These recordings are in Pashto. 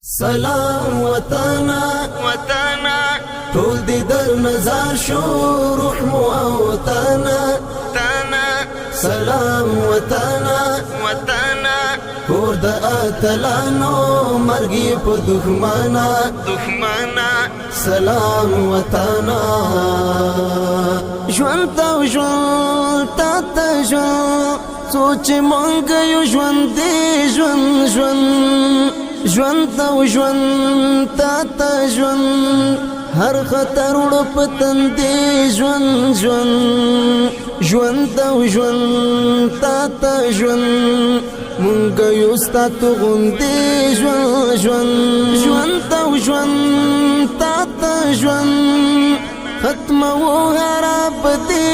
سلام وطنا وطنا ټول دې در نظر شو روح مو او تانا سلام وطنا وطنا کور د اتلانو مرګي په دښمنا سلام وطنا ژوند تا ژوند تا ته ژوند سوچ مونږ یو ژوند دې ژوند تا ژوند تا ته ژوند هر خطر وړ پتن دې ژوند تا ژوند تا ته ژوند مونږ یو ستاسو غوندې ژوند تا ژوند تا ته ژوند ختم و هر پدې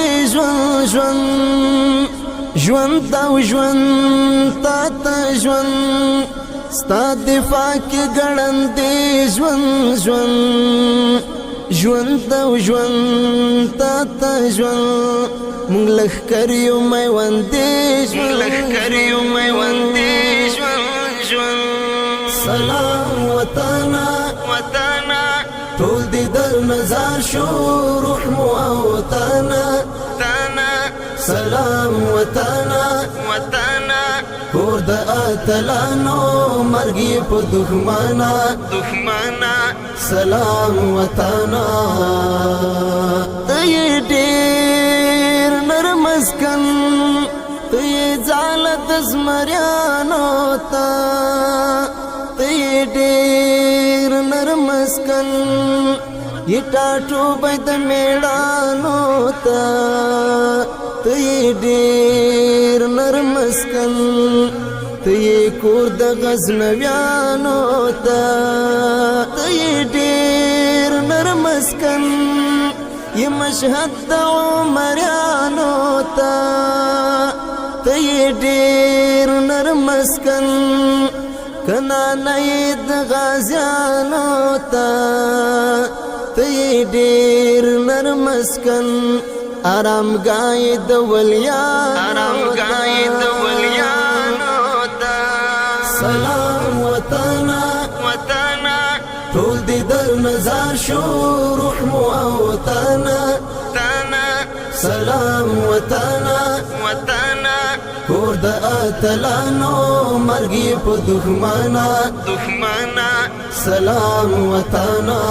ژوند تا ژوند تا ته ژوند ستا دفاع کې ګړندې ژوند تا ته ژوند مونږ لښکر یو میوندې ژوند سلام وطنا ټول دې در نظر شو روح مو او تانا سلام وطنا کور د اتلانو مرګي په دښمنا سلام وطنا ته ډېر نرم مسکن ته ځالت زمریانو ته ډېر نرم مسکن یټاټو بيد میړانو ته ډېر نرم مسکن ته کور د غزنویانو ته ډېر نرم مسکن ی مشهد د عمریانو ته ډېر نرم مسکن کنا نه د غازیانو ته ډېر نرم مسکن آرامګاه د ولیانو ته سلام وطنا ټول دې در نظر شو روح مو او تانا سلام وطنا کور د اتلانو مرګي په دښمنا سلام وطنا